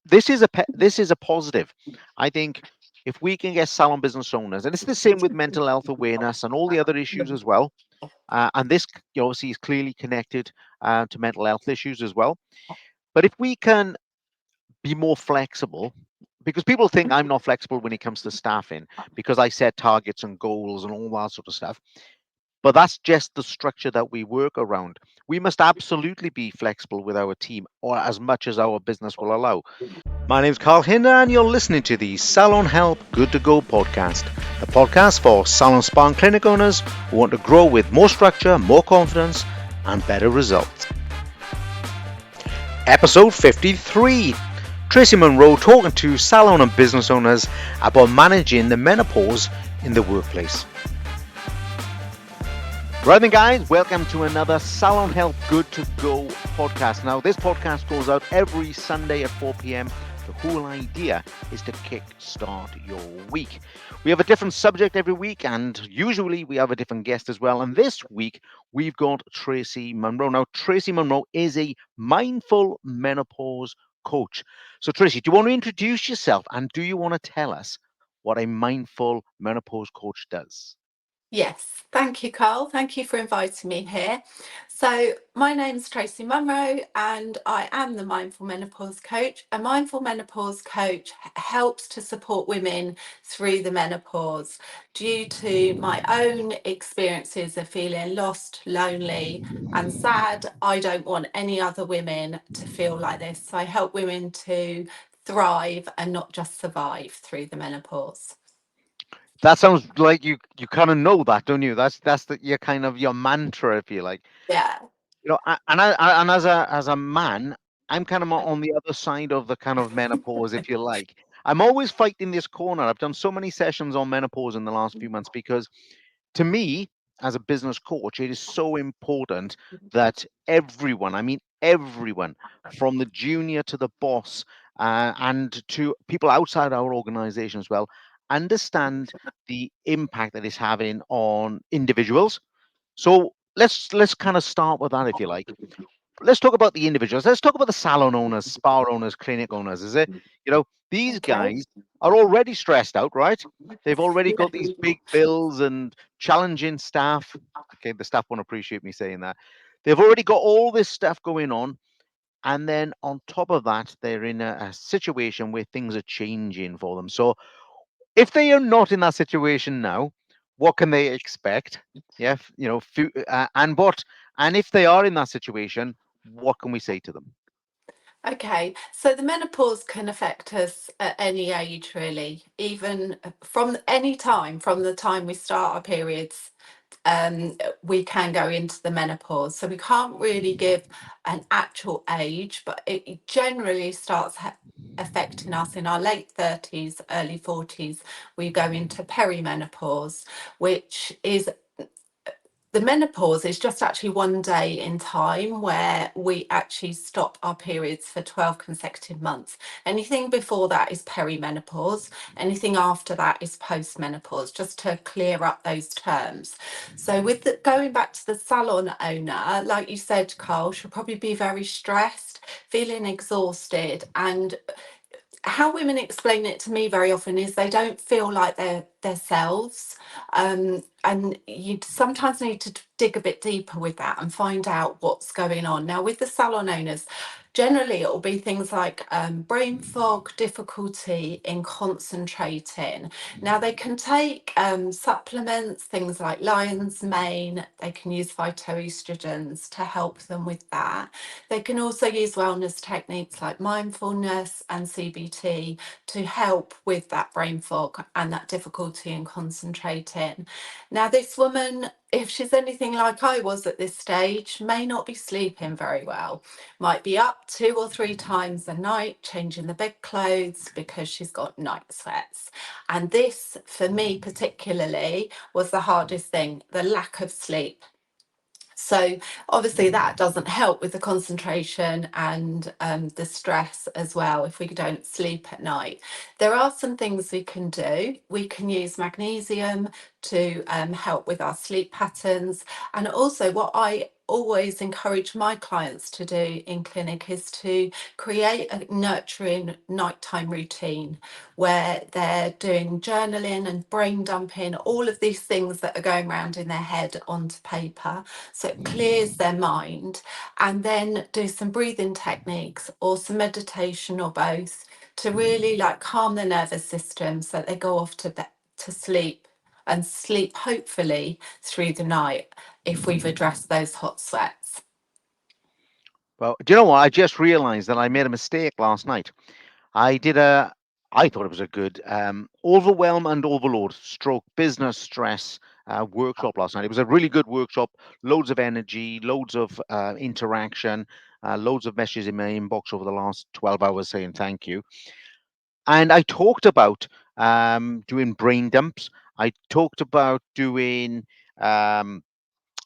this is a positive. I think if we can get salon business owners, and it's the same with mental health awareness and all the other issues as well, and this obviously is clearly connected to mental health issues as well. But if we can be more flexible, because people think I'm not flexible when it comes to staffing because I set targets and goals and all that sort of stuff. But that's just the structure that we work around. We must absolutely be flexible with our team, or as much as our business will allow. My name's Carl Hinder, and you're listening to the Salon Help Good to Go podcast, the podcast for salon spa and clinic owners who want to grow with more structure, more confidence, and better results. Episode 53. Tracey Munro talking to salon and business owners about managing the menopause in the workplace. Right then, guys, welcome to another Salon Help Good to Go podcast. Now, this podcast goes out every Sunday at 4 p.m. The whole idea is to kick-start your week. We have a different subject every week, and usually we have a different guest as well. And this week, we've got Tracey Munro. Now, Tracey Munro is a mindful menopause coach. So, Tracey, do you want to introduce yourself, and do you want to tell us what a mindful menopause coach does? Yes, thank you, Carl. Thank you for inviting me here. So, my name's Tracey Munro, and I am the Mindful Menopause Coach. A Mindful Menopause Coach helps to support women through the menopause due to my own experiences of feeling lost, lonely, and sad. I don't want any other women to feel like this. So, I help women to thrive and not just survive through the menopause. That sounds like you kind of know that, don't you? That's your kind of your mantra, if you like. Yeah. And as a man, I'm kind of on the other side of the kind of menopause, if you like. I'm always fighting this corner. I've done so many sessions on menopause in the last few months because to me, as a business coach, it is so important that everyone, I mean everyone, from the junior to the boss, and to people outside our organization as well, understand the impact that it's having on individuals. So let's kind of start with that, if you like. Let's talk about the individuals. Let's talk about the salon owners, spa owners, clinic owners. Is it, these Okay. guys are already stressed out, right? They've already got these big bills and challenging staff. Okay, the staff won't appreciate me saying that. They've already got all this stuff going on. And then on top of that, they're in a situation where things are changing for them. So if they are not in that situation now, what can they expect? Yeah, and if they are in that situation, what can we say to them? Okay, so the menopause can affect us at any age, really, even from any time, from the time we start our periods, we can go into the menopause. So we can't really give an actual age, but it generally starts affecting us in our late 30s, early 40s. We go into perimenopause, which is the menopause is just actually one day in time where we actually stop our periods for 12 consecutive months. Anything before that is perimenopause. Anything after that is postmenopause, just to clear up those terms. So, with going back to the salon owner, like you said, Carl, she'll probably be very stressed, feeling exhausted, and how women explain it to me very often is they don't feel like they're themselves, and you sometimes need to dig a bit deeper with that and find out what's going on. Now, with the salon owners, generally it will be things like brain fog, difficulty in concentrating. Now, they can take supplements, things like lion's mane. They can use phytoestrogens to help them with that. They can also use wellness techniques like mindfulness and CBT to help with that brain fog and that difficulty in concentrating. Now, this woman, if she's anything like I was at this stage, may not be sleeping very well, might be up 2 or 3 times a night, changing the bedclothes because she's got night sweats. And this, for me particularly, was the hardest thing, the lack of sleep. So obviously that doesn't help with the concentration and the stress as well if we don't sleep at night. There are some things we can do. We can use magnesium to help with our sleep patterns. And also what I always encourage my clients to do in clinic is to create a nurturing nighttime routine where they're doing journaling and brain dumping, all of these things that are going around in their head onto paper. So it clears their mind, and then do some breathing techniques or some meditation or both to really like calm the nervous system so that they go off to bed to sleep and sleep hopefully through the night if we've addressed those hot sweats. Well, do you know what? I just realized that I made a mistake last night. I did a, I thought it was a good overwhelm and overload stroke business stress workshop last night. It was a really good workshop, loads of energy, loads of interaction, loads of messages in my inbox over the last 12 hours saying thank you. And I talked about doing brain dumps. I talked about doing, I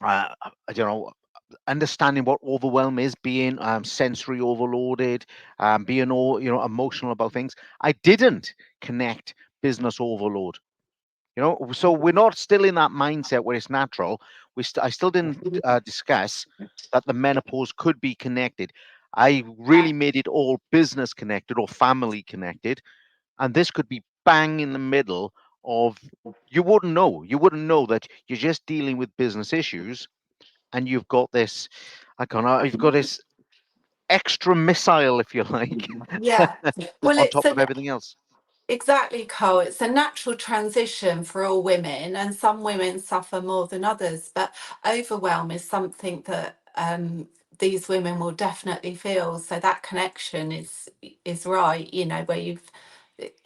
don't know, understanding what overwhelm is, being sensory overloaded, being all emotional about things. I didn't connect business overload. So we're not still in that mindset where it's natural. I still didn't discuss that the menopause could be connected. I really made it all business connected or family connected, and this could be bang in the middle of. You wouldn't know that you're just dealing with business issues, and you've got this. I can't know. You've got this extra missile, if you like, Yeah, well, on it's top of a everything else. exactly, Carl. It's a natural transition for all women, and some women suffer more than others. But overwhelm is something that these women will definitely feel. So that connection is right. You know, where you've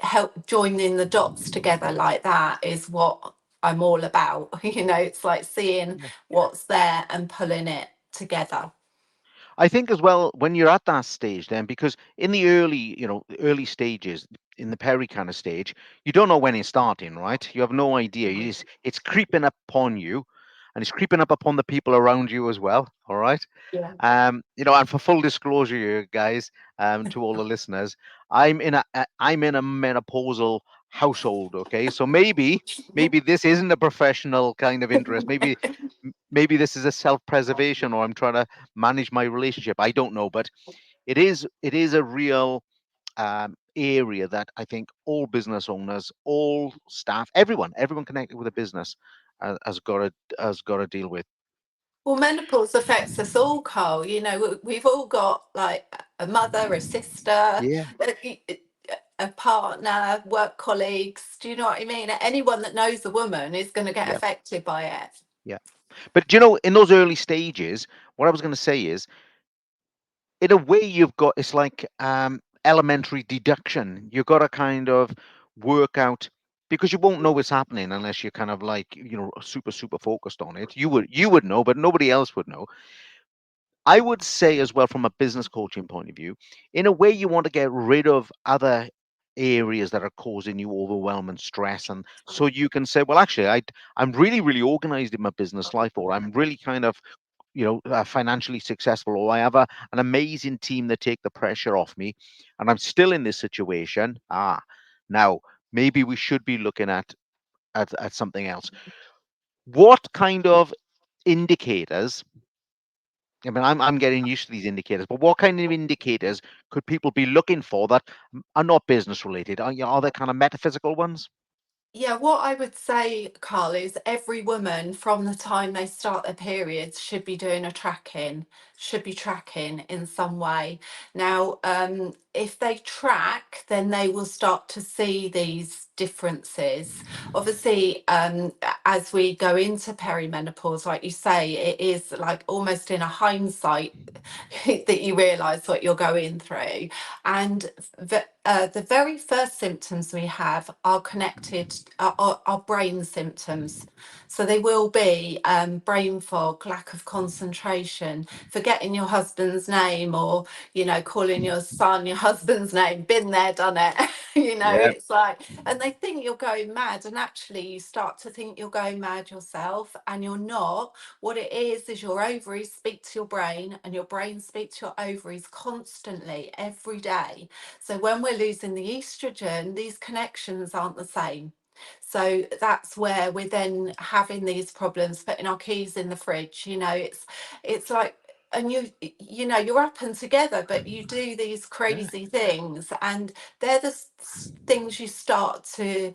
helped joining the dots together like that is what I'm all about. You know, it's like seeing Yeah. what's there and pulling it together. I think as well when you're at that stage, then because in the early stages, in the peri kind of stage, you don't know when it's starting, right? You have no idea. It's creeping up upon you, and it's creeping up upon the people around you as well. All right. Yeah. And for full disclosure, you guys, to all the listeners, I'm in a menopausal household. Okay, so maybe this isn't a professional kind of interest. Maybe this is a self-preservation, or I'm trying to manage my relationship. I don't know, but it is a real area that I think all business owners, all staff, everyone connected with a business has got to deal with. Well, menopause affects us all, Carl. You know, we've all got like a mother, a sister, Yeah, a partner, work colleagues. Do you know what I mean? Anyone that knows a woman is going to get yeah, affected by it. yeah. But in those early stages, what I was going to say is, in a way, it's like elementary deduction. You've got to kind of work out, because you won't know what's happening unless you're kind of like super super focused on it. You would know, but nobody else would know. I would say as well, from a business coaching point of view, in a way, you want to get rid of other areas that are causing you overwhelm and stress, and so you can say, well, actually, I'm really really organized in my business life, or I'm really kind of financially successful, or I have an amazing team that take the pressure off me, and I'm still in this situation. Now maybe we should be looking at something else. What kind of indicators? I mean, I'm getting used to these indicators, but what kind of indicators could people be looking for that are not business related? Are there kind of metaphysical ones? Yeah, what I would say, Carl, is every woman from the time they start their periods should be doing a tracking, should be tracking in some way. Now, if they track, then they will start to see these differences. Obviously, as we go into perimenopause, like you say, it is like almost in a hindsight that you realise what you're going through. And the very first symptoms we have are connected, are brain symptoms. So they will be brain fog, lack of concentration, forgetting your husband's name, or, you know, calling your son your husband's name, been there, done it. You know, Yeah, it's like, and they think you're going mad. And actually, you start to think you're going mad yourself, and you're not. What it is your ovaries speak to your brain, and your brain speaks to your ovaries constantly, every day. So when we're losing the estrogen, these connections aren't the same. So that's where we're then having these problems putting our keys in the fridge. It's like, and you're up and together, but you do these Yeah. crazy things, and they're the things you start to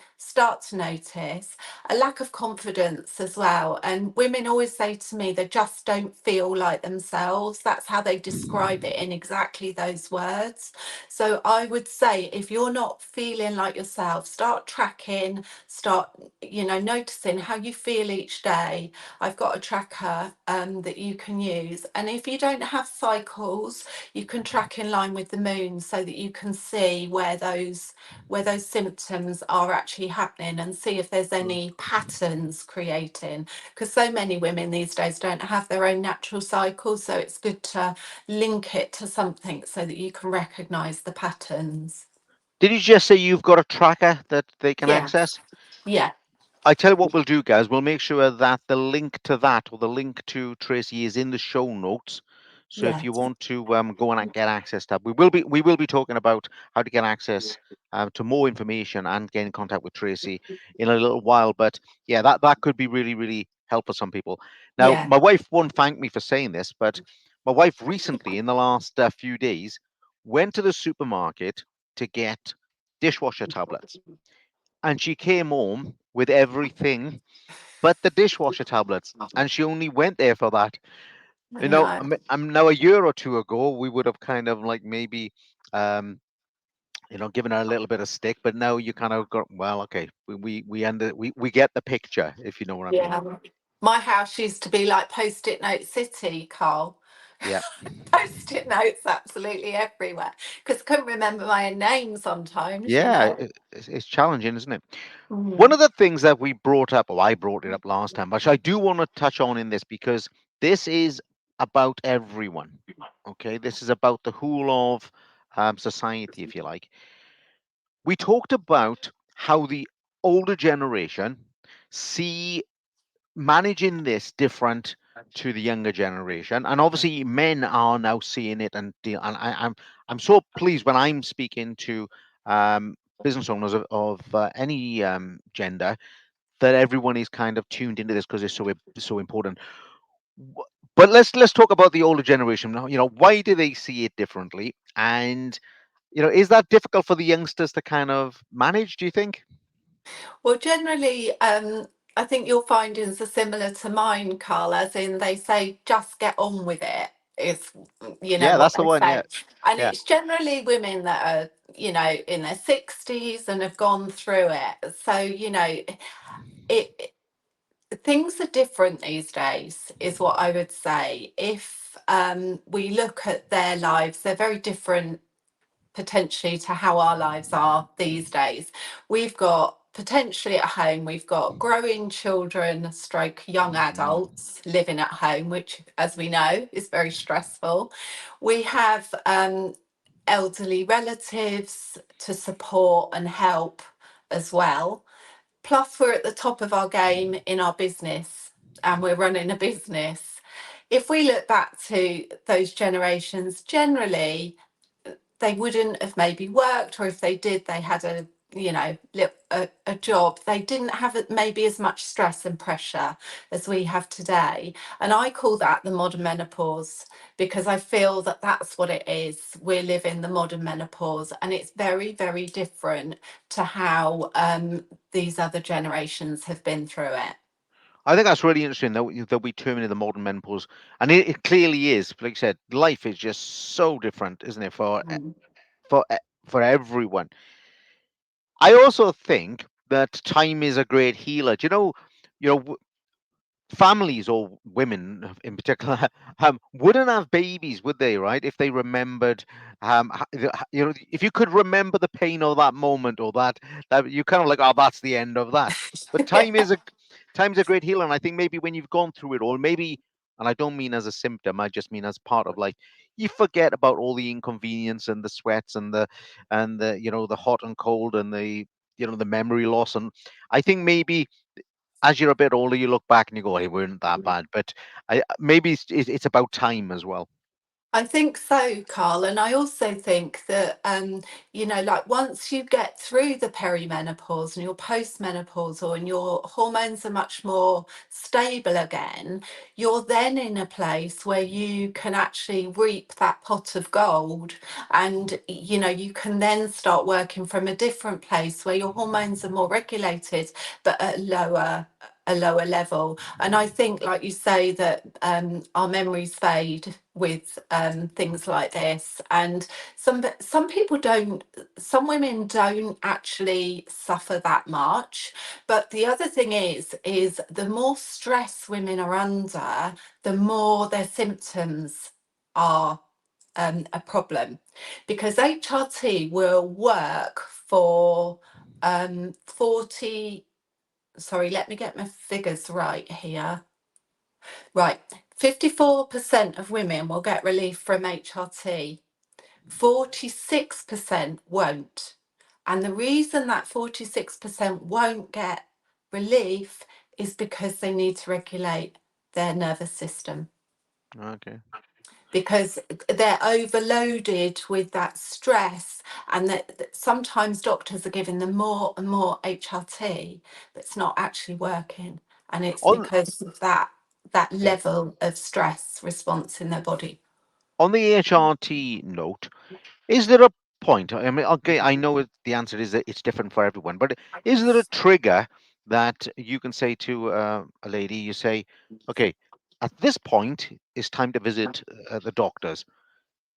notice. A lack of confidence as well, and women always say to me they just don't feel like themselves. That's how they describe it, in exactly those words. So I would say, if you're not feeling like yourself, start tracking, start noticing how you feel each day. I've got a tracker that you can use, and if you don't have cycles, you can track in line with the moon, so that you can see where those symptoms are actually happening, and see if there's Mm. any patterns creating, because so many women these days don't have their own natural cycles, so it's good to link it to something so that you can recognize the patterns. Did you just say you've got a tracker that they can Yes. access? Yeah. I tell you what we'll do, guys. We'll make sure that the link to that, or the link to Tracy, is in the show notes. So if Yeah. you want to go and get access to that, we will be talking about how to get access to more information and get in contact with Tracy in a little while. But yeah, that could be really really helpful for some people. Now, Yeah. my wife won't thank me for saying this, but my wife recently, in the last few days, went to the supermarket to get dishwasher tablets, and she came home with everything but the dishwasher tablets, and she only went there for that. I know. I'm now, a year or two ago, we would have kind of like maybe um given her a little bit of stick, but now you kind of got, well, okay, we get the picture, if you know what I mean. Yeah. My house used to be like Post-it note city, Carl. Yeah. Post-it notes absolutely everywhere, because I couldn't remember my own name sometimes, you Yeah, know. it's challenging, isn't it? One Mm. of the things that we brought up, or I brought it up last time, which I do want to touch on in this, because this is about everyone. Okay, this is about the whole of society, if you like. We talked about how the older generation see managing this different to the younger generation, and obviously men are now seeing it and deal. And I'm so pleased when I'm speaking to business owners of any gender, that everyone is kind of tuned into this, because it's so important. But let's talk about the older generation now. Why do they see it differently? And is that difficult for the youngsters to kind of manage, do you think? Well, generally, I think your findings are similar to mine, Carl, as in they say just get on with it, is Yeah, what that's the they one. say. Yeah. And Yeah. it's generally women that are, in their 60s and have gone through it. So, it things are different these days, is what I would say. If we look at their lives, they're very different potentially to how our lives are these days. We've got potentially at home, we've got growing children, stroke young Mhm. adults living at home, which, as we know, is very stressful. We have elderly relatives to support and help as well. Plus, we're at the top of our game in our business, and we're running a business. If we look back to those generations, generally they wouldn't have maybe worked, or if they did, they had a job. They didn't have maybe as much stress and pressure as we have today, and I call that the modern menopause, because I feel that that's what it is. We're living the modern menopause, and it's very, very different to how these other generations have been through it. I think that's really interesting that we term it in the modern menopause, and it clearly is. Like you said, life is just so different, isn't it, Mm. for everyone. I also think that time is a great healer. Do families, or women in particular, wouldn't have babies, would they? Right? If they remembered, if you could remember the pain of that moment, or that you kind of like, oh, that's the end of that. But time's a great healer, and I think maybe when you've gone through it all, maybe, and I don't mean as a symptom, I just mean as part of life. You forget about all the inconvenience and the sweats and the the hot and cold and the memory loss. And I think maybe as you're a bit older, you look back and you go, "Hey, we weren't that bad." But maybe it's about time as well. I think so, Carl. And I also think that, like once you get through the perimenopause and you're postmenopausal and your hormones are much more stable again, you're then in a place where you can actually reap that pot of gold. And, you can then start working from a different place where your hormones are more regulated, but at a lower level. And I think, like you say, that our memories fade with things like this, and some people don't. Some women don't actually suffer that much. But the other thing is the more stress women are under, the more their symptoms are a problem, because HRT will work for 40. Sorry, let me get my figures right here. Right, 54% of women will get relief from HRT, 46% won't. And the reason that 46% won't get relief is because they need to regulate their nervous system, Okay. because they're overloaded with that stress, and that sometimes doctors are giving them more and more HRT, but it's not actually working, and it's On because of that yeah, level of stress response in their body. on the HRT note, is there a point? I mean, okay, I know the answer is that it's different for everyone, but is there a trigger that you can say to a lady? You say, okay, at this point, it's time to visit the doctors.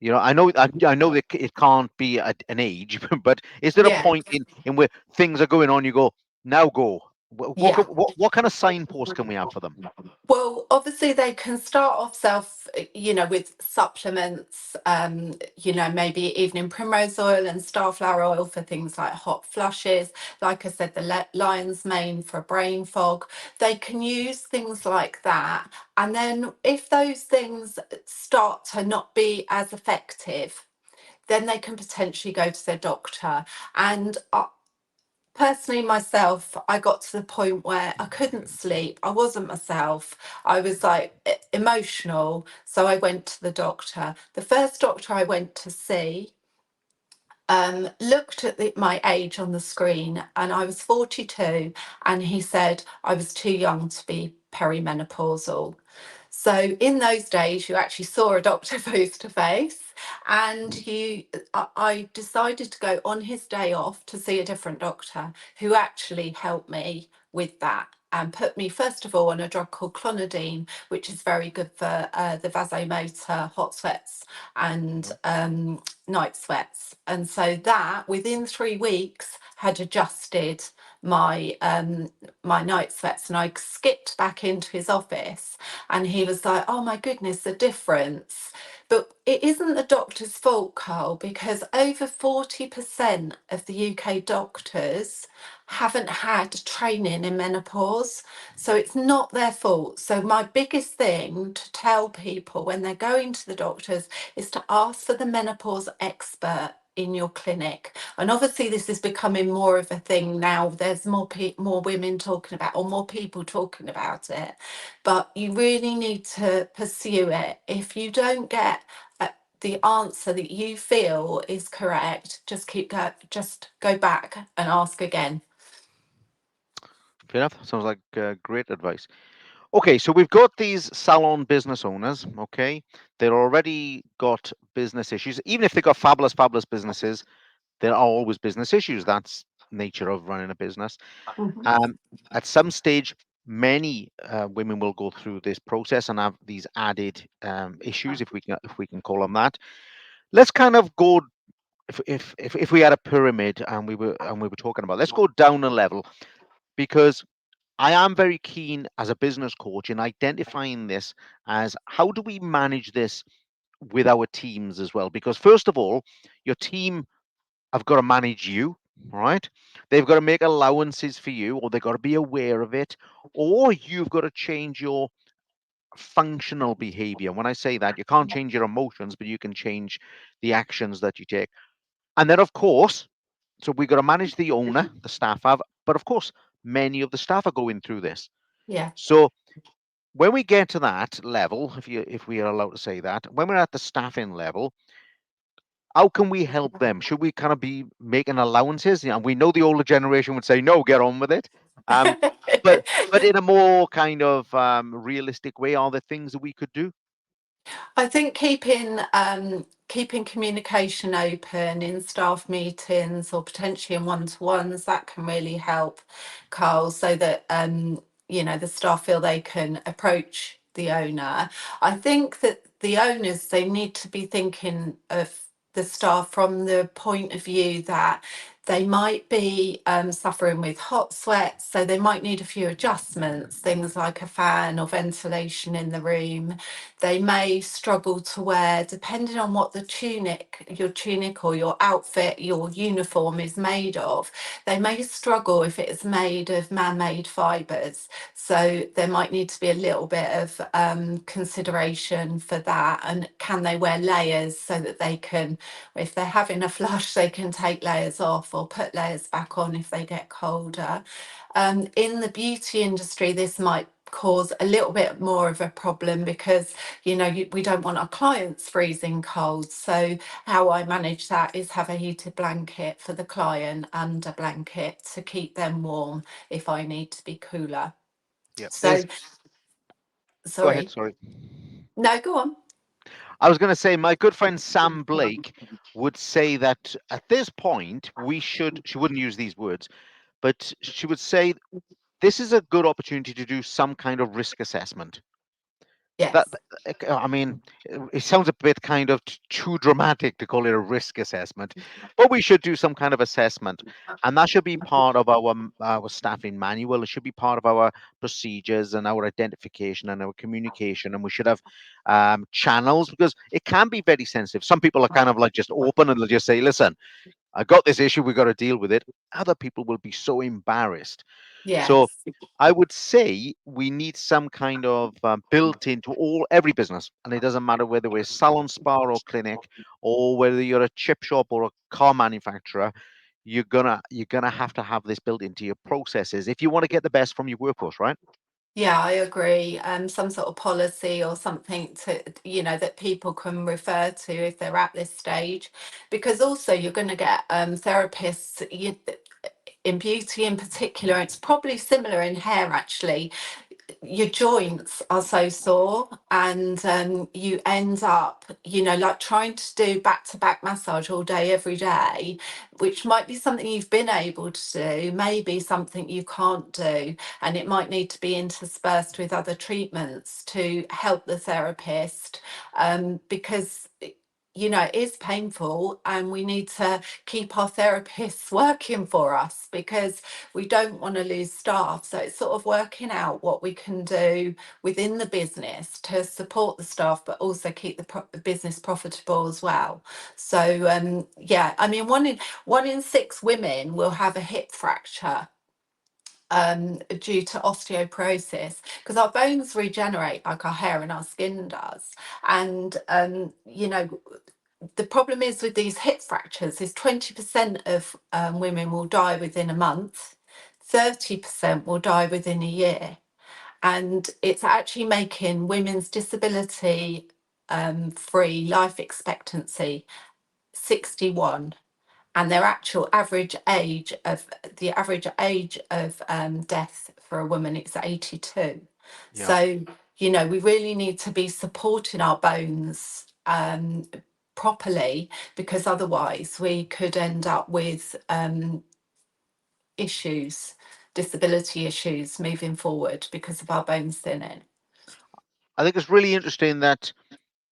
I know that it can't be at an age, but is there a Yeah, point in where things are going on? You go now, go. yeah. What kind of signpost can we have for them? Well, obviously they can start off with supplements, maybe evening primrose oil and starflower oil for things like hot flushes. Like I said, the lion's mane for brain fog. They can use things like that. And then if those things start to not be as effective, then they can potentially go to their doctor. And personally, myself, I got to the point where I couldn't sleep. I wasn't myself. I was like emotional. So I went to the doctor. The first doctor I went to see looked at my age on the screen, and I was 42, and he said I was too young to be perimenopausal. So in those days, you actually saw a doctor face to face, and I decided to go on his day off to see a different doctor who actually helped me with that and put me first of all on a drug called clonidine, which is very good for the vasomotor, hot sweats, and night sweats. And so that within 3 weeks had adjusted my night sweats, and I skipped back into his office, and he was like, oh my goodness, the difference. But it isn't the doctor's fault, Carl, because over 40% of the UK doctors haven't had training in menopause. So it's not their fault. So my biggest thing to tell people when they're going to the doctors is to ask for the menopause expert in your clinic. And obviously this is becoming more of a thing now. There's more women talking about, or more people talking about it, but you really need to pursue it. If you don't get the answer that you feel is correct, just go back and ask again. Fair enough. Sounds like great advice. Okay, so we've got these salon business owners. Okay, they're already got business issues. Even if they've got fabulous, fabulous businesses, there are always business issues. That's nature of running a business. Mhm. Um, at some stage, many women will go through this process and have these added issues, if we can call them that. Let's kind of go. If we had a pyramid and we were talking about, let's go down a level, because I am very keen as a business coach in identifying this as how do we manage this with our teams as well. Because first of all, your team have got to manage you, right? They've got to make allowances for you, or they've got to be aware of it, or you've got to change your functional behavior. When I say that, you can't change your emotions, but you can change the actions that you take. And then, of course, so we've got to manage the owner, the staff have, but of course, many of the staff are going through this. Yeah. So when we get to that level, if we are allowed to say that, when we're at the staffing level, how can we help them? Should we kind of be making allowances? You know, we know the older generation would say, "No, get on with it." Um, but in a more kind of realistic way, are there things that we could do? I think keeping communication open in staff meetings or potentially in one-to-ones, that can really help, Carl, so that the staff feel they can approach the owner. I think that the owners, they need to be thinking of the staff from the point of view that they might be suffering with hot sweats, so they might need a few adjustments, things like a fan or ventilation in the room. They may struggle to wear, depending on what your tunic or your outfit, your uniform is made of. They may struggle if it is made of man-made fibres. So there might need to be a little bit of consideration for that. And can they wear layers so that they can, if they're having a flush, they can take layers off or put layers back on if they get colder. In the beauty industry, this might cause a little bit more of a problem because we don't want our clients freezing cold. So how I manage that is have a heated blanket for the client and a blanket to keep them warm if I need to be cooler. Yeah. So Go ahead. sorry. Sorry. No, go on. I was going to say my good friend Sam Blake would say that at this point she wouldn't use these words, but she would say this is a good opportunity to do some kind of risk assessment. Yes. I mean, it sounds a bit kind of too dramatic to call it a risk assessment, but we should do some kind of assessment, and that should be part of our staffing manual. It should be part of our procedures and our identification and our communication, and we should have channels because it can be very sensitive. Some people are kind of like just open and they'll just say, "Listen, I got this issue. We got to deal with it." Other people will be so embarrassed. So Yes. I would say we need some kind of built into every business, and it doesn't matter whether we're salon, spa, or clinic, or whether you're a chip shop or a car manufacturer. You're gonna have to have this built into your processes if you want to get the best from your workforce, right? Yeah, I agree. Some sort of policy or something that people can refer to if they're at this stage, because also you're going to get therapists. In beauty in particular, it's probably similar in hair actually. Your joints are so sore, and you end up like trying to do back to back massage all day every day, which might be something you've been able to do, maybe something you can't do, and it might need to be interspersed with other treatments to help the therapist, because it is painful, and we need to keep our therapists working for us because we don't want to lose staff. So it's sort of working out what we can do within the business to support the staff, but also keep the business profitable as well. So yeah, I mean, one in six women will have a hip fracture due to osteoporosis, because our bones regenerate like our hair and our skin does. And the problem is with these hip fractures is 20% of women will die within a month, 30% will die within a year. And it's actually making women's disability free life expectancy 61, and their actual average age of death for a woman is 82. Yeah. So we really need to be supporting our bones properly, because otherwise we could end up with issues, disability issues moving forward because of our bones thinning. I think it's really interesting that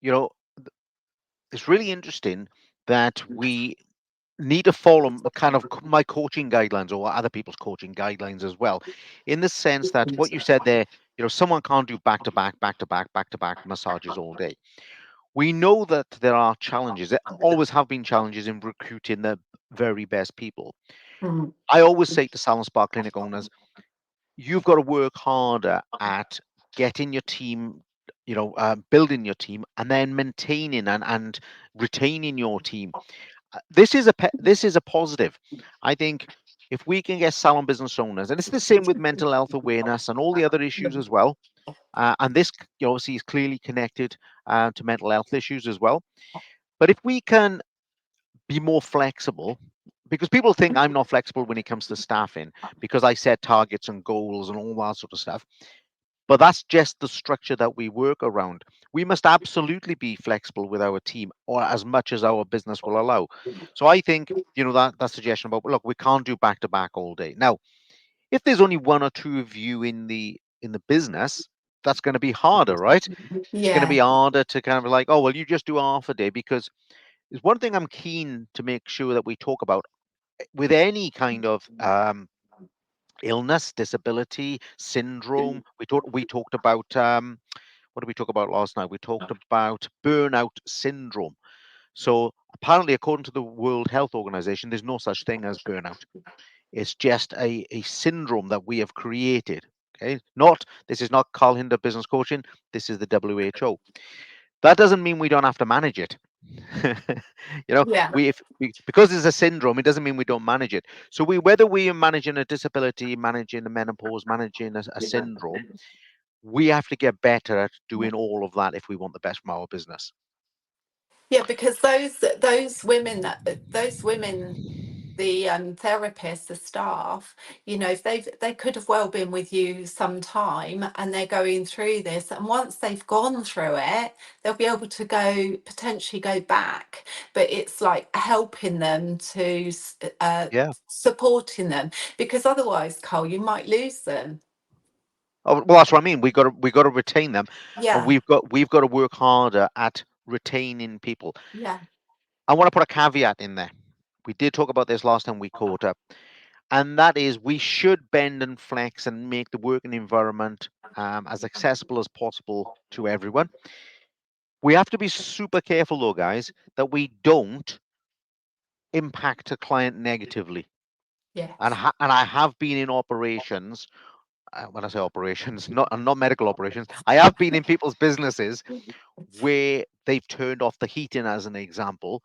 you know it's really interesting that we need to follow kind of my coaching guidelines or other people's coaching guidelines as well, in the sense that what you said there, someone can't do back to back, back to back, back to back massages all day. We know that there are challenges. There always have been challenges in recruiting the very best people. Mm. I always say to salon spa clinic owners, you've got to work harder at getting your team, building your team, and then maintaining and retaining your team. This is a positive. I think if we can get salon business owners, and it's the same with mental health awareness and all the other issues as well. And this obviously is clearly connected to mental health issues as well. But if we can be more flexible, because people think I'm not flexible when it comes to staffing because I set targets and goals and all that sort of stuff. But that's just the structure that we work around. We must absolutely be flexible with our team, or as much as our business will allow. So I think that suggestion about, look, we can't do back to back all day. Now, if there's only one or two of you in the business, that's going to be harder, right? It's going to be Yeah, harder to kind of like, oh well, you just do half a day, because there's one thing I'm keen to make sure that we talk about with any kind of illness, disability, syndrome. We talked about what did we talk about last night? We talked about burnout syndrome. So apparently, according to the World Health Organization, there's no such thing as burnout. It's just a syndrome that we have created. Okay, this is not Carl Hinder business coaching. This is the WHO. That doesn't mean we don't have to manage it. yeah. Because it's a syndrome, it doesn't mean we don't manage it. So whether we are managing a disability, managing a menopause, managing a syndrome, we have to get better at doing all of that if we want the best from our business. Yeah, because those women, the therapists, the staff, if they could have well been with you some time and they're going through this, and once they've gone through it, they'll be able to potentially go back. But it's like helping them to Yeah. supporting them, because otherwise, Cole, you might lose them. Oh, well, that's what I mean. We got to retain them, and Yeah, we've got to work harder at retaining people. yeah. I want to put a caveat in there. We did talk about this last time we caught up, and that is we should bend and flex and make the working environment as accessible as possible to everyone. We have to be super careful, though, guys, that we don't impact a client negatively. And Yes. and I have been in operations. When I say operations, not medical operations, I have been in people's businesses where they've turned off the heating, as an example,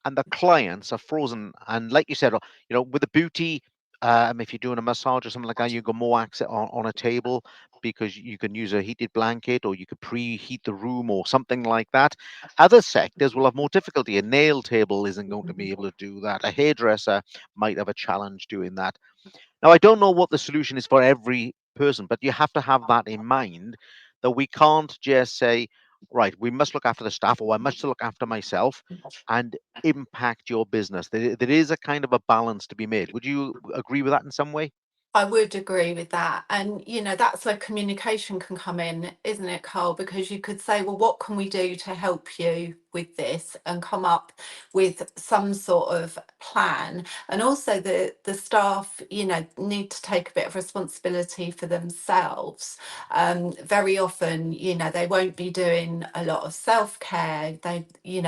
and the clients are frozen. And like you said, with the booty, if you're doing a massage or something like that, you got more access on a table because you can use a heated blanket, or you could preheat the room or something like that. Other sectors will have more difficulty. A nail table isn't going to be able to do that. A hairdresser might have a challenge doing that. Now, I don't know what the solution is for every person, but you have to have that in mind, that we can't just say, right, we must look after the staff, or I must look after myself and impact your business. There is a kind of a balance to be made. Would you agree with that in some way? I would agree with that. And, that's where communication can come in, isn't it, Carl? Because you could say, well, what can we do to help you with this, and come up with some sort of plan. And also the staff, need to take a bit of responsibility for themselves. Very often, they won't be doing a lot of self-care. They,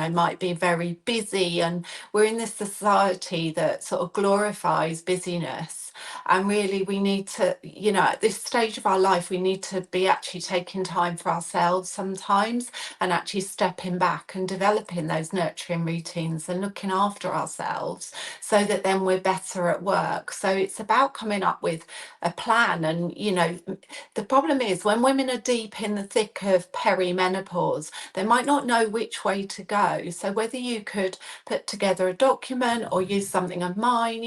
might be very busy. And we're in this society that sort of glorifies busyness, and really we need to, at this stage of our life, we need to be actually taking time for ourselves sometimes, and actually stepping back and developing those nurturing routines and looking after ourselves, so that then we're better at work. So it's about coming up with a plan. And the problem is, when women are deep in the thick of perimenopause, they might not know which way to go. So whether you could put together a document or use something of mine,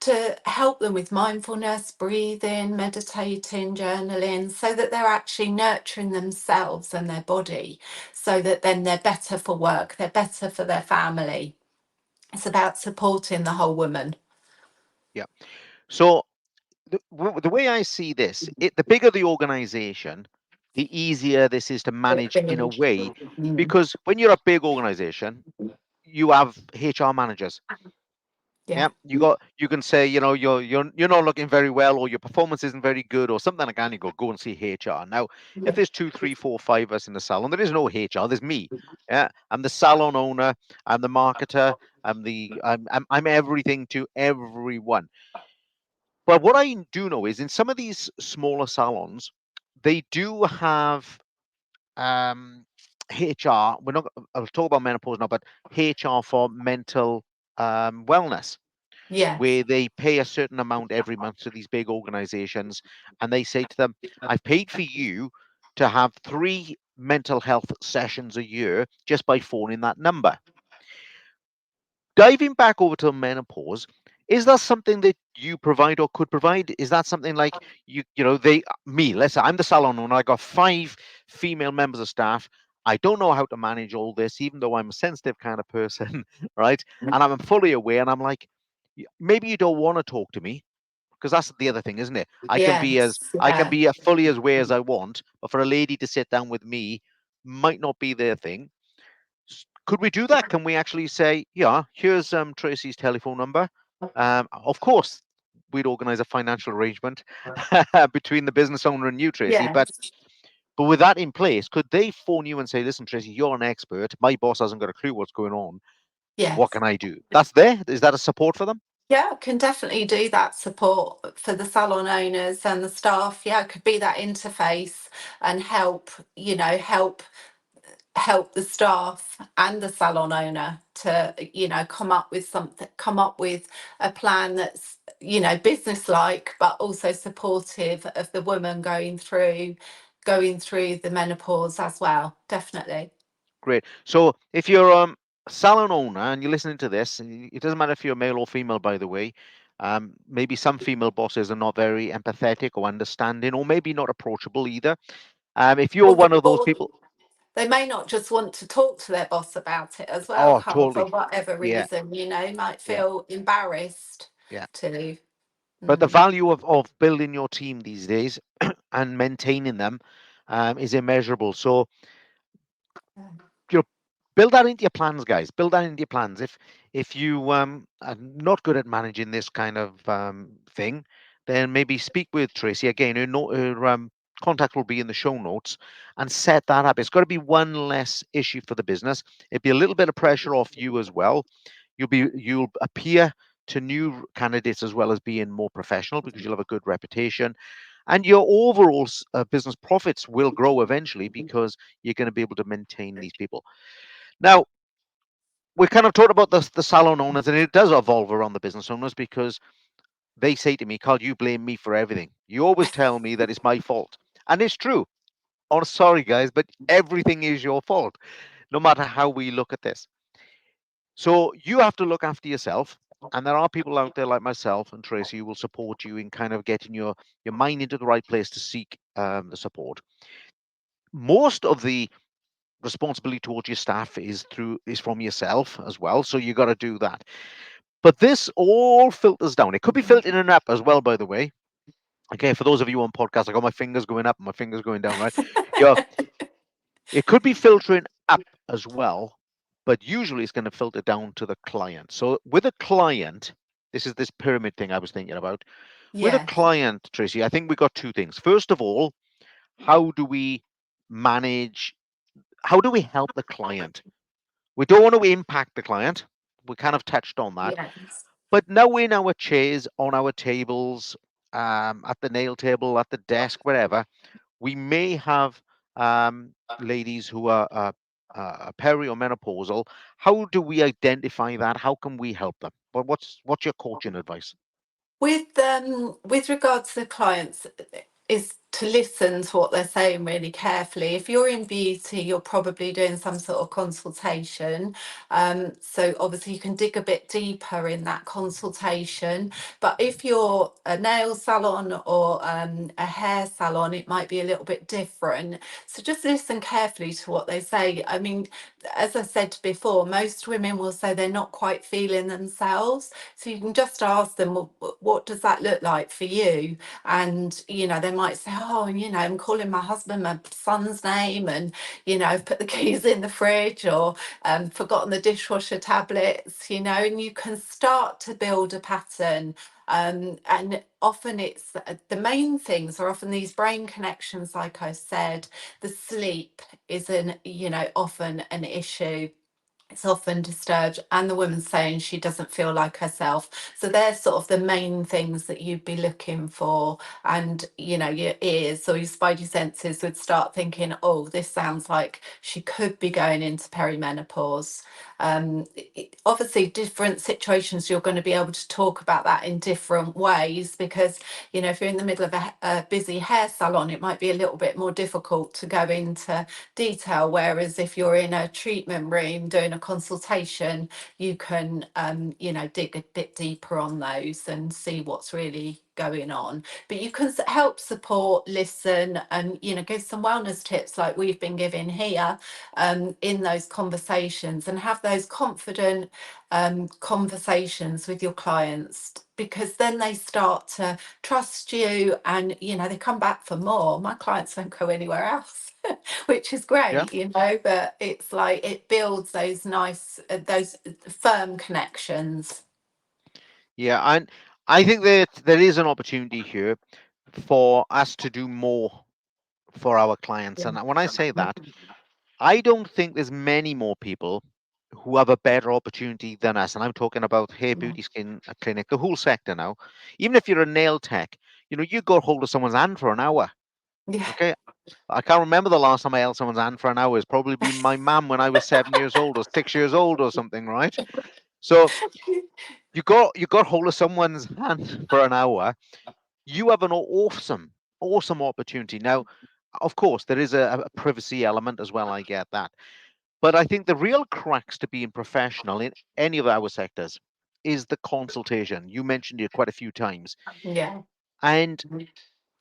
to help them with mindfulness, breathing, meditating, journaling, so that they're actually nurturing themselves and their body, so that then they're better for work, they're better for their family. It's about supporting the whole woman. Yeah. So the way I see this, the bigger the organization, the easier this is to manage in a way, Mm, because when you're a big organization, you have HR managers. yeah, Yeah, you can say, you're not looking very well, or your performance isn't very good, or something like that. And you go and see HR. Now, if yeah, there's two, three, four, five of us in the salon, there is no HR. There's me. Yeah, I'm the salon owner. I'm the marketer. I'm everything to everyone. But what I do know is, in some of these smaller salons, they do have HR. I'll talk about menopause now, but HR for mental wellness. Yes. where they pay a certain amount every month to these big organizations, and they say to them, I've paid for you to have 3 mental health sessions a year just by phoning that number. Diving back over to menopause, is that something that you provide or could provide? Is that something like let's say I'm the salon owner, I got 5 female members of staff. I don't know how to manage all this, even though I'm a sensitive kind of person, right? And I'm fully aware, and I'm like, maybe you don't want to talk to me, because that's the other thing, isn't it? Yes. I can Yeah. be as fully as aware as I want, but for a lady to sit down with me might not be their thing. Could we do that? Can we actually say, yeah, here's Tracy's telephone number? Of course, we'd organize a financial arrangement between the business owner and you, Tracy. Yes. But with that in place, could they phone you and say, listen, Tracy, you're an expert. My boss hasn't got a clue what's going on. What Yes. can I do? That's there. Is that a support for them? Yeah, I can definitely do that support for the salon owners and the staff. Yeah, it could be that interface and help, help the staff and the salon owner to, come up with a plan that's, business like, but also supportive of the woman going through the menopause as well. Definitely. Great. So if you're a salon owner and you're listening to this, and it doesn't matter if you're male or female, by the way. Maybe some female bosses are not very empathetic or understanding, or maybe not approachable either. If you're Or, one of those or people, they may not just want to talk to their boss about it as well, oh, Carl, for totally, whatever yeah, reason, might yeah, feel embarrassed yeah. to. But the Mm. value of building your team these days and maintaining them is immeasurable. So you know, build that into your plans, guys. Build that into your plans. If you are not good at managing this kind of thing, then maybe speak with Tracy again. Her contact will be in the show notes, and set that up. It's got to be one less issue for the business. It'd be a little bit of pressure off you as well. You'll appear to new candidates as well as being more professional, because you'll have a good reputation, and your overall business profits will grow eventually, because you're going to be able to maintain these people. Now, we kind of talked about the salon owners, and it does evolve around the business owners, because they say to me, Carl, you blame me for everything. You always tell me that it's my fault. And it's true. Oh, sorry, guys, but everything is your fault, no matter how we look at this. So you have to look after yourself. And there are people out there like myself and Tracy who will support you in kind of getting your mind into the right place to seek the support. Most of the responsibility towards your staff is from yourself as well. So you got to do that. But this all filters down. It could be filtering up as well, by the way. Okay, for those of you on podcast, I got my fingers going up and my fingers going down, right? Yeah, it could be filtering up as well, but usually it's going to filter down to the client. So with a client, this is this pyramid thing I was thinking about. With a Yes. client, Tracy, I think we got 2 things. First of all, how do we manage? How do we help the client? We don't want to impact the client. We kind of touched on that. Yes. But now in our chairs, on our tables, at the nail table, at the desk, wherever, we may have ladies who are peri or menopausal. How do we identify that? How can we help them? But what's your coaching advice? With regard to the clients, is to listen to what they're saying really carefully. If you're in beauty, you're probably doing some sort of consultation. So obviously you can dig a bit deeper in that consultation. But if you're a nail salon or a hair salon, it might be a little bit different. So just listen carefully to what they say. I mean, as I said before, most women will say they're not quite feeling themselves. So you can just ask them, well, what does that look like for you? And, they might say, oh, I'm calling my husband my son's name, and, I've put the keys in the fridge, or forgotten the dishwasher tablets, and you can start to build a pattern. And often it's the main things are often these brain connections, like I said. The sleep is often an issue. It's often disturbed, and the woman's saying she doesn't feel like herself. So they're sort of the main things that you'd be looking for. And your ears or your spidey senses would start thinking, oh, this sounds like she could be going into perimenopause. Obviously, different situations, you're going to be able to talk about that in different ways because, if you're in the middle of a busy hair salon, it might be a little bit more difficult to go into detail. Whereas if you're in a treatment room doing a consultation, you can, dig a bit deeper on those and see what's really going on. But you can help support, listen, and give some wellness tips like we've been giving here, in those conversations, and have those confident conversations with your clients, because then they start to trust you, and they come back for more. My clients don't go anywhere else. Which is Yeah. great, but it's like it builds those nice, those firm connections. Yeah. And I think that there is an opportunity here for us to do more for our clients. And when I say that, I don't think there's many more people who have a better opportunity than us. And I'm talking about hair, beauty, skin clinic, the whole sector now. Even if you're a nail tech, you got hold of someone's hand for an hour. Yeah. Okay. I can't remember the last time I held someone's hand for an hour. It's probably been my mum when I was 7 years old or 6 years old or something, right? So you got hold of someone's hand for an hour. You have an awesome opportunity. Now, of course, there is a privacy element as well. I get that. But I think the real crux to being professional in any of our sectors is the consultation. You mentioned it quite a few times. Yeah. And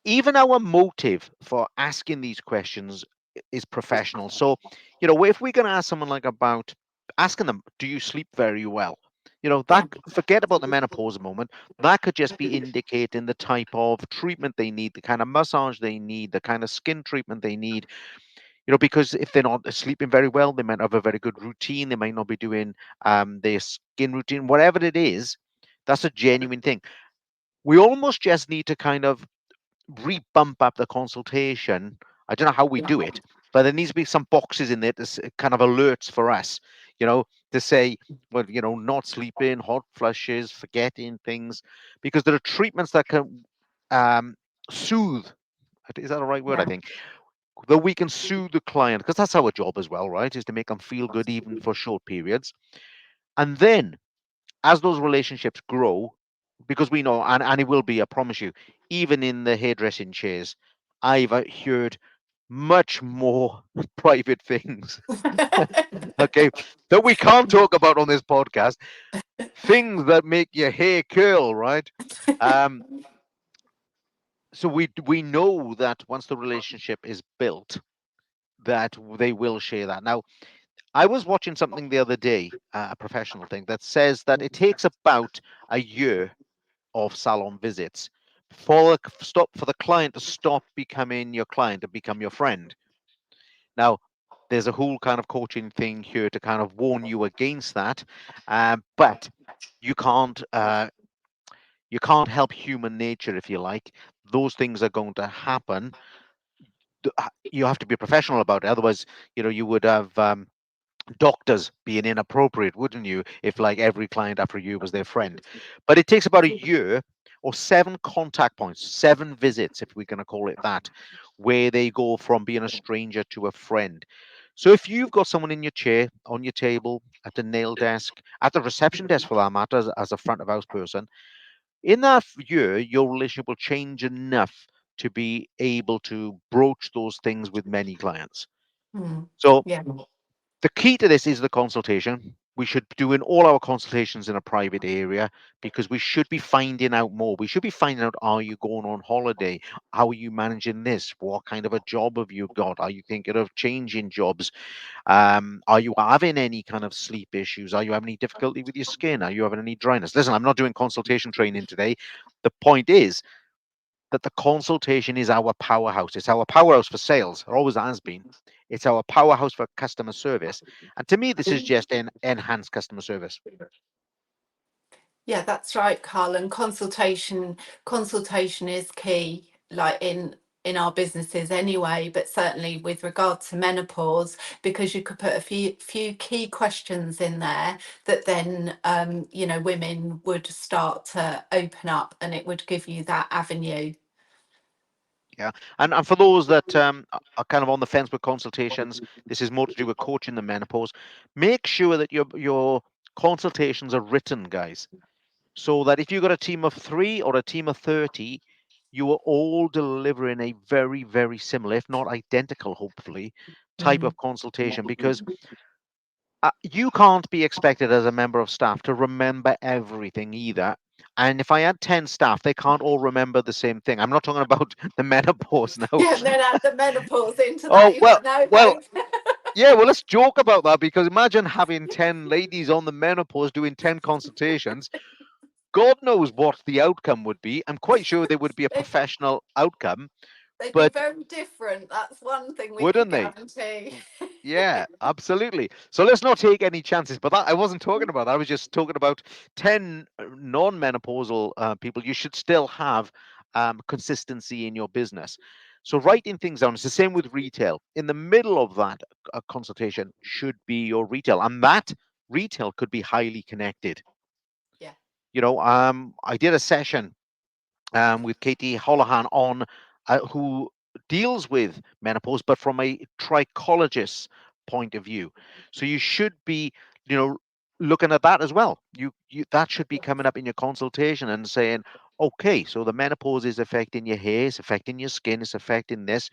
even our motive for asking these questions is professional. So, if we can ask someone like about asking them, do you sleep very well? That, forget about the menopause moment. That could just be indicating the type of treatment they need, the kind of massage they need, the kind of skin treatment they need. Because if they're not sleeping very well, they might have a very good routine. They might not be doing their skin routine, whatever it is. That's a genuine thing. We almost just need to kind of re-bump up the consultation. I don't know how we do it, but there needs to be some boxes in there to kind of alerts for us, to say, well, not sleeping, hot flushes, forgetting things, because there are treatments that can um, soothe. Is that the right word? I Yeah. think that we can soothe the client, because that's our job as well, right? Is to make them feel good even for short periods. And then as those relationships grow, because we know, and it will be, I promise you, even in the hairdressing chairs, I've heard much more private things, okay, that we can't talk about on this podcast, things that make your hair curl, right? Um, so we know that once the relationship is built, that they will share that. Now, I was watching something the other day, a professional thing, that says that it takes about a year of salon visits for the client to stop becoming your client and become your friend. Now, there's a whole kind of coaching thing here to kind of warn you against that, but you can't help human nature, if you like. Those things are going to happen. You have to be professional about it. Otherwise, you would have doctors being inappropriate, wouldn't you, if like every client after you was their friend? But it takes about a year or 7 contact points, 7 visits, if we're going to call it that, where they go from being a stranger to a friend. So if you've got someone in your chair, on your table, at the nail desk, at the reception desk for that matter, as a front of house person, in that year, your relationship will change enough to be able to broach those things with many clients. Mm. So Yeah. the key to this is the consultation. We should be doing all our consultations in a private area, because we should be finding out more. We should be finding out, are you going on holiday? How are you managing this? What kind of a job have you got? Are you thinking of changing jobs? Are you having any kind of sleep issues? Are you having any difficulty with your skin? Are you having any dryness? Listen, I'm not doing consultation training today. The point is that the consultation is our powerhouse. It's our powerhouse for sales. It always has been. It's our powerhouse for customer service. And to me, this is just an enhanced customer service. Yeah, that's right, Carl. And consultation is key, like in our businesses anyway, but certainly with regard to menopause, because you could put a few key questions in there that then women would start to open up, and it would give you that avenue. Yeah, and for those that are kind of on the fence with consultations, this is more to do with coaching than menopause. Make sure that your consultations are written, guys, so that if you've got a team of 3 or a team of 30, you are all delivering a very, very similar, if not identical, hopefully, type Mm. of consultation. Because you can't be expected as a member of staff to remember everything either. And if I had 10 staff, they can't all remember the same thing. I'm not talking about the menopause now. Yeah, and then add the menopause into that. Oh, You've got no well, hope. yeah, well, let's joke about that because imagine having 10 ladies on the menopause doing 10 consultations. God knows what the outcome would be. I'm quite sure there would be a they'd, professional outcome, they'd be but very different. That's one thing we can wouldn't they? guarantee. Yeah, absolutely. So let's not take any chances. But that I wasn't talking about. I was just talking about 10 non-menopausal people. You should still have consistency in your business. So writing things down. It's the same with retail. In the middle of that consultation should be your retail, and that retail could be highly connected. Yeah. I did a session with Katie Holohan on who deals with menopause, but from a trichologist's point of view. So you should be, you know, looking at that as well. You that should be coming up in your consultation and saying, okay, so the menopause is affecting your hair, it's affecting your skin, it's affecting this.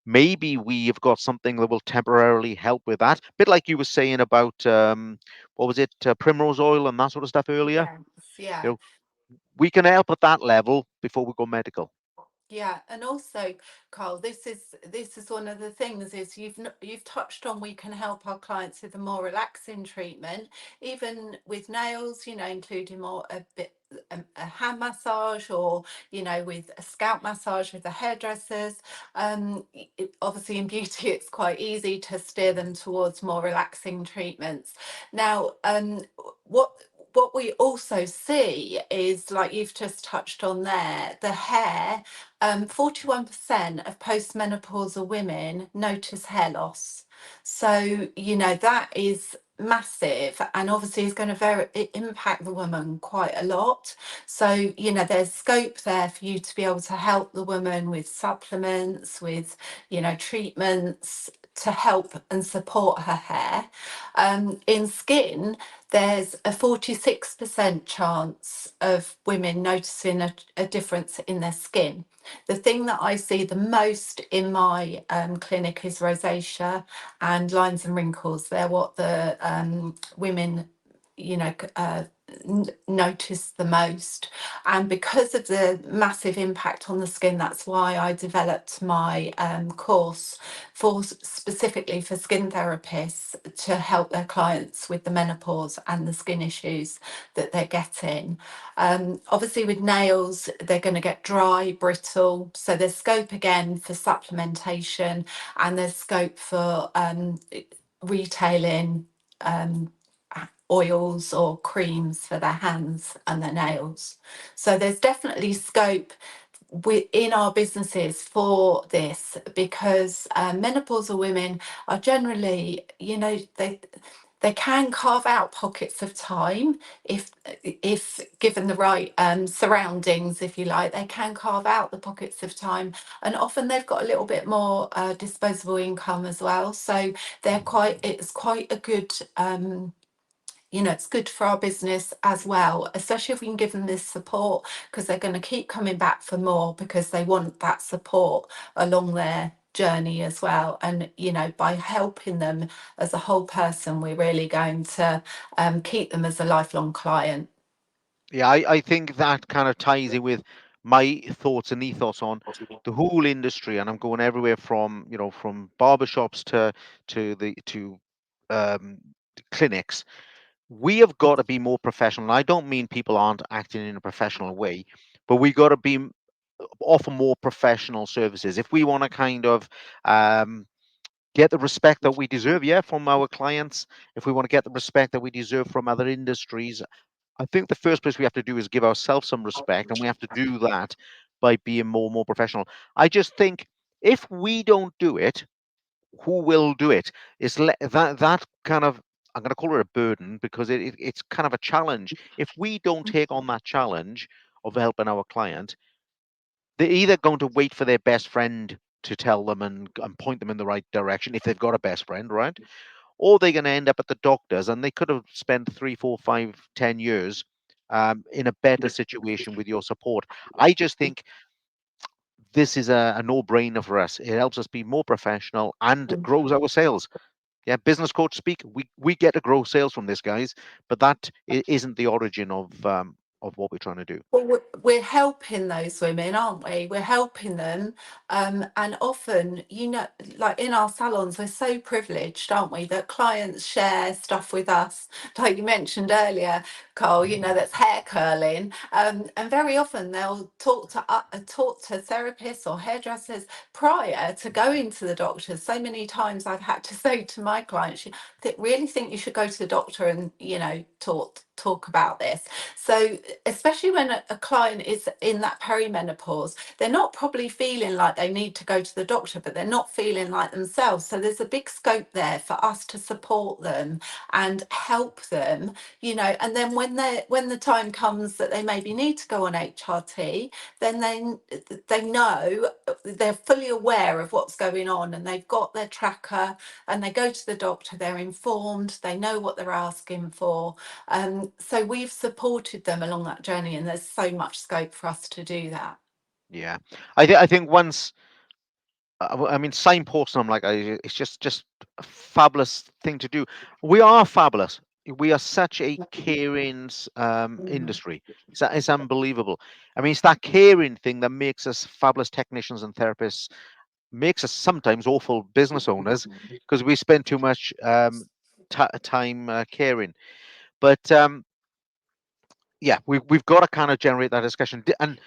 Maybe we've got something that will temporarily help with that. Bit like you were saying about what was it, primrose oil and that sort of stuff earlier. Yes. Yeah. You know, we can help at that level before we go medical. Yeah, and also, Carl, this is one of the things is you've touched on we can help our clients with a more relaxing treatment, even with nails, including more a bit a hand massage or with a scalp massage with the hairdressers. Obviously in beauty it's quite easy to steer them towards more relaxing treatments. Now, what what we also see is, like you've just touched on there, the hair. 41% of postmenopausal women notice hair loss. So, that is massive and obviously is going to impact the woman quite a lot. So, there's scope there for you to be able to help the woman with supplements, with, treatments to help and support her hair. In skin, there's a 46% chance of women noticing a difference in their skin. The thing that I see the most in my clinic is rosacea and lines and wrinkles. They're what the women, notice the most. And because of the massive impact on the skin, that's why I developed my course specifically for skin therapists to help their clients with the menopause and the skin issues that they're getting. Obviously, with nails, they're going to get dry, brittle. So there's scope again for supplementation, and there's scope for retailing oils or creams for their hands and their nails. So there's definitely scope within our businesses for this, because menopausal women are generally, they can carve out pockets of time if given the right surroundings, if you like. They can carve out the pockets of time, and often they've got a little bit more disposable income as well. So it's quite a good it's good for our business as well, especially if we can give them this support, because they're going to keep coming back for more because they want that support along their journey as well. And by helping them as a whole person, we're really going to keep them as a lifelong client. Yeah, I think that kind of ties in with my thoughts and ethos on the whole industry, and I'm going everywhere from from barbershops to um, clinics. We have got to be more professional. And I don't mean people aren't acting in a professional way, but we got to be offer more professional services if we want to kind of get the respect that we deserve, yeah, from our clients. If we want to get the respect that we deserve from other industries, I think the first place we have to do is give ourselves some respect, and we have to do that by being more professional. I just think if we don't do it, who will do it? That kind of, I'm going to call it a burden because it's kind of a challenge. If we don't take on that challenge of helping our client, they're either going to wait for their best friend to tell them and point them in the right direction if they've got a best friend, right? Or they're going to end up at the doctor's and they could have spent 3, 4, 5, 10 years in a better situation with your support. I just think this is a no-brainer for us. It helps us be more professional and grows our sales. Yeah, business coach speak. We get to grow sales from this, guys, but that isn't the origin of what we're trying to do. Well, we're helping those women, aren't we? We're helping them. And often, like in our salons, we're so privileged, aren't we, that clients share stuff with us. Like you mentioned earlier, Carl, that's hair curling. And very often they'll talk to therapists or hairdressers prior to going to the doctor. So many times I've had to say to my clients, really think you should go to the doctor and, talk about this. So especially when a client is in that perimenopause, they're not probably feeling like they need to go to the doctor, but they're not feeling like themselves. So there's a big scope there for us to support them and help them, and then when the time comes that they maybe need to go on HRT, then they know, they're fully aware of what's going on, and they've got their tracker, and they go to the doctor, they're informed, they know what they're asking for. So we've supported them along that journey, and there's so much scope for us to do that. Yeah, I think once I mean, signposting them like it's just a fabulous thing to do. We are fabulous. We are such a caring Mm. industry. It's unbelievable. I mean, it's that caring thing that makes us fabulous technicians and therapists, makes us sometimes awful business owners because we spend too much time caring. But yeah, we've got to kind of generate that discussion. And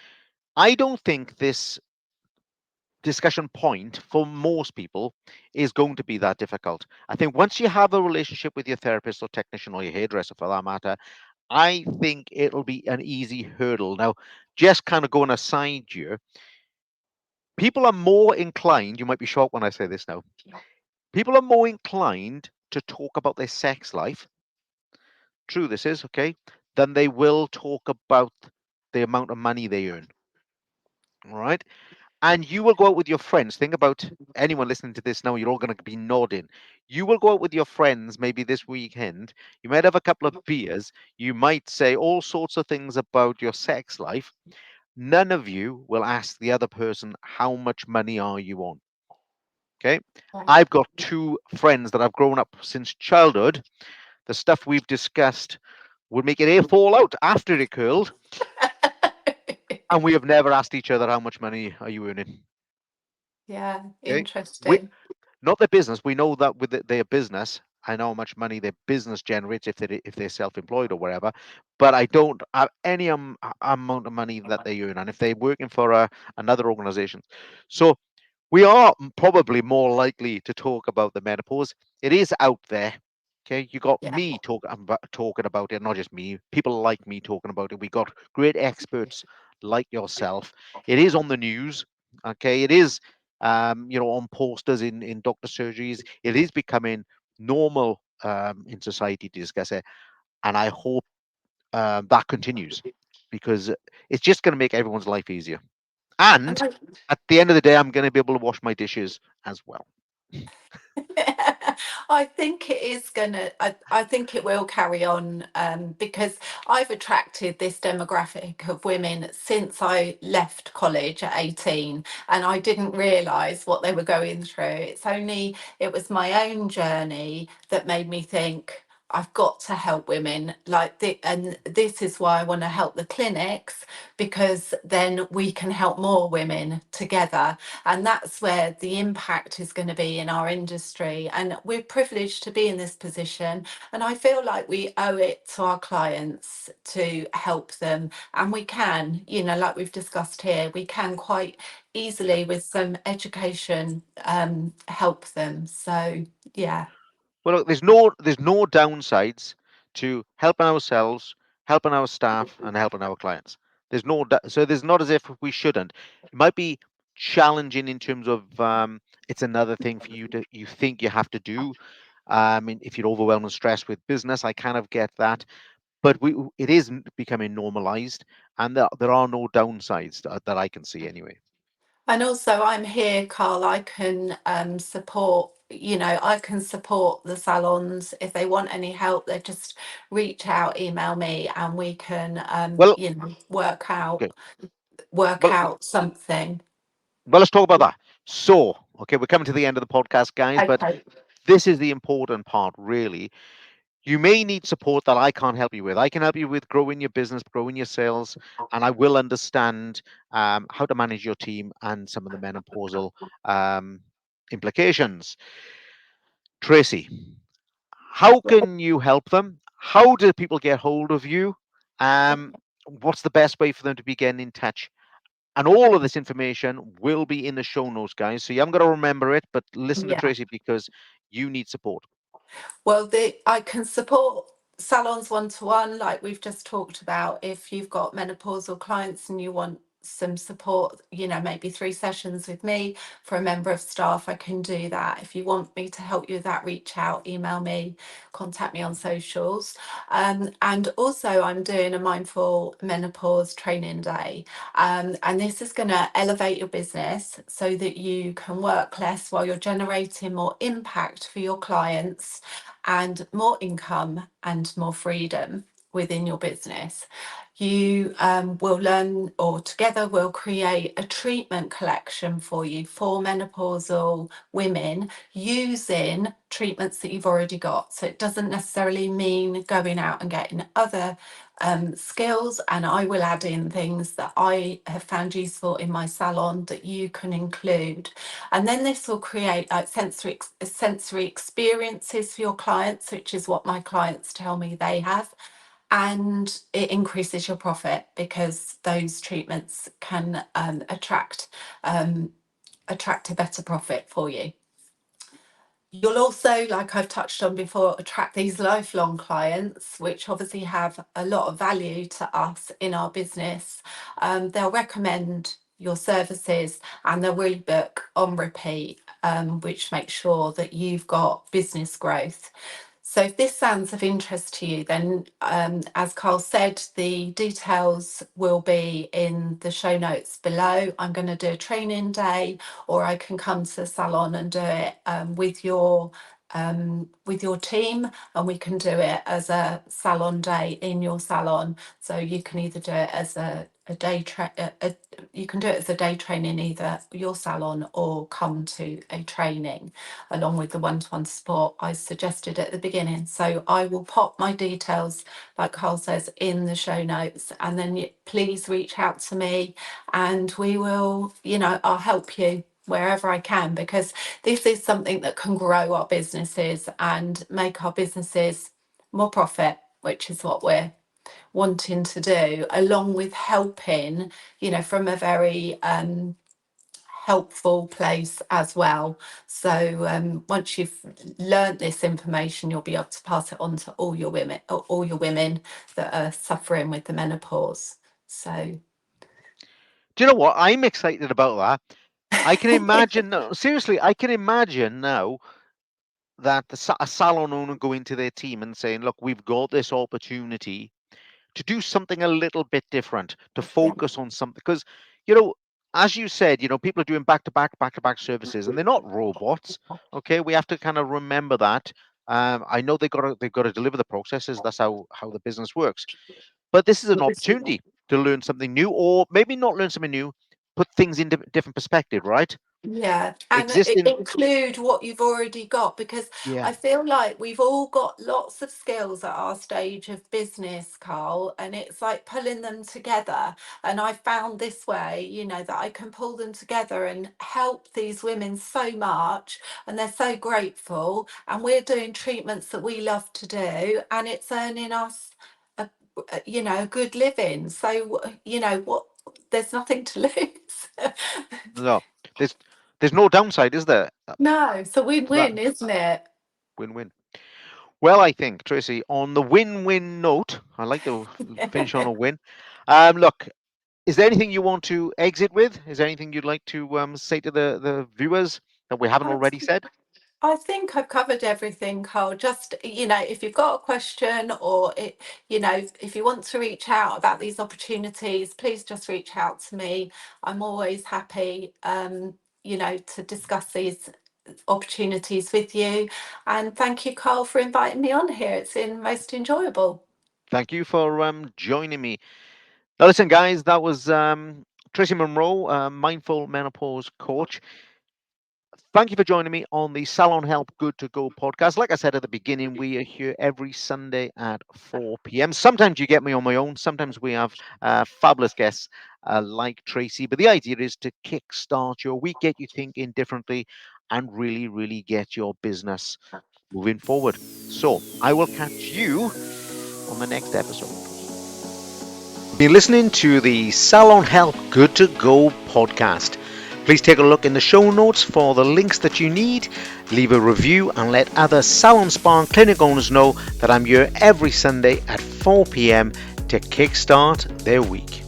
I don't think this discussion point for most people is going to be that difficult. I think once you have a relationship with your therapist or technician or your hairdresser for that matter, I think it'll be an easy hurdle. Now, just kind of going aside here, people are more inclined, you might be shocked when I say this now, people are more inclined to talk about their sex life, true this is, okay, than they will talk about the amount of money they earn. All right. And you will go out with your friends. Think about anyone listening to this now, you're all going to be nodding. You will go out with your friends maybe this weekend. You might have a couple of beers. You might say all sorts of things about your sex life. None of you will ask the other person, how much money are you on? Okay. I've got two friends that I've grown up since childhood. The stuff we've discussed would make it hair fall out after it curled. And we have never asked each other, how much money are you earning? Yeah, Okay. We, interesting. not their business. We know that with their business, I know how much money their business generates if they're self-employed or whatever. But I don't have any amount of money that they earn, and if they're working for another organization. So we are probably more likely to talk about the menopause. It is out there. Okay, you got Yeah. me talking about it, not just me. People like me talking about it. We got great experts like yourself. It is on the news. Okay, it is on posters in doctor surgeries. It is becoming normal in society to discuss it, and I hope that continues because it's just going to make everyone's life easier. And And at the end of the day, I'm going to be able to wash my dishes as well. I think it is gonna. I think it will carry on, because I've attracted this demographic of women since I left college at 18, and I didn't realise what they were going through. It was my own journey that made me think, I've got to help women and this is why I want to help the clinics, because then we can help more women together, and that's where the impact is going to be in our industry. And we're privileged to be in this position, and I feel like we owe it to our clients to help them. And we can, like we've discussed here, we can quite easily with some education help them. So yeah. Well, look, there's no downsides to helping ourselves, helping our staff, and helping our clients. So there's not as if we shouldn't. It might be challenging in terms of it's another thing for you think you have to do. If you're overwhelmed and stressed with business, I kind of get that. But it is becoming normalized, and there are no downsides that I can see anyway. And also, I'm here, Carl. I can support. I can support the salons if they want any help. They just reach out, email me, and we can, Well, work okay. out work Well, out something. let's talk about that. So, okay, we're coming to the end of the podcast, guys, but Okay. this is the important part, really. You may need support that I can't help you with. I can help you with growing your business, growing your sales, and I will understand how to manage your team and some of the menopausal um, implications. Tracy, how can you help them? How do people get hold of you? What's the best way for them to be getting in touch? And all of this information will be in the show notes, guys. So you haven't got to remember it, but listen to Yeah. Tracy because you need support. Well, I can support salons one to one, like we've just talked about. If you've got menopausal clients and you want some support, maybe 3 sessions with me for a member of staff, I can do that. If you want me to help you with that, reach out, email me, contact me on socials. And also, I'm doing a mindful menopause training day. And this is going to elevate your business so that you can work less while you're generating more impact for your clients and more income and more freedom within your business. You will learn, or together we'll create a treatment collection for you for menopausal women using treatments that you've already got. So it doesn't necessarily mean going out and getting other skills, and I will add in things that I have found useful in my salon that you can include. And then this will create like sensory experiences for your clients, which is what my clients tell me they have. And it increases your profit because those treatments can um, attract a better profit for you. You'll also, like I've touched on before, attract these lifelong clients, which obviously have a lot of value to us in our business. They'll recommend your services and they'll rebook on repeat, which makes sure that you've got business growth. So if this sounds of interest to you, then as Carl said, the details will be in the show notes below. I'm going to do a training day, or I can come to the salon and do it with your team, and we can do it as a salon day in your salon. So you can either do it as a day you can do it as a day training either your salon or come to a training along with the one-to-one support I suggested at the beginning. So I will pop my details, like Carl says, in the show notes, and then please reach out to me and we will, I'll help you wherever I can, because this is something that can grow our businesses and make our businesses more profit, which is what we're wanting to do, along with helping, from a very helpful place as well. So once you've learnt this information, you'll be able to pass it on to all your women that are suffering with the menopause. So Do you know what? I'm excited about that. I can imagine, no, seriously, I can imagine now that a salon owner going to their team and saying, look, we've got this opportunity to do something a little bit different, to yeah, focus on something. Because, you know, as you said, people are doing back to back services and they're not robots. Okay. We have to kind of remember that. I know they've got to deliver the processes. That's how the business works. But this is an opportunity to learn something new, or maybe not learn something new, put things in different perspective, right? yeah, and Existing. include what you've already got, because Yeah. I feel like we've all got lots of skills at our stage of business, Carl, and it's like pulling them together. And I found this way, that I can pull them together and help these women so much, and they're so grateful. And we're doing treatments that we love to do, and it's earning us a good living. So what, there's nothing to lose. No, there's there's no downside, is there? No, it's a To that win-win, isn't it? win-win. Well, I think, Tracy, on the win-win note, I like to finish on a win. Look, is there anything you want to exit with? Is there anything you'd like to say to the viewers that we haven't I already said? I think I've covered everything, Carl. Just, if you've got a question or if you want to reach out about these opportunities, please just reach out to me. I'm always happy, to discuss these opportunities with you. And thank you, Carl, for inviting me on here. It's been most enjoyable. Thank you for joining me. Now, listen, guys, that was Tracey Munro, mindful menopause coach. Thank you for joining me on the Salon Help Good to Go podcast. Like I said at the beginning, we are here every Sunday at 4 p.m. Sometimes you get me on my own. Sometimes we have fabulous guests like Tracey. But the idea is to kickstart your week, get you thinking differently, and really, really get your business moving forward. So I will catch you on the next episode. Been listening to the Salon Help Good to Go podcast. Please take a look in the show notes for the links that you need. Leave a review and let other salon, spa and clinic owners know that I'm here every Sunday at 4 p.m. to kickstart their week.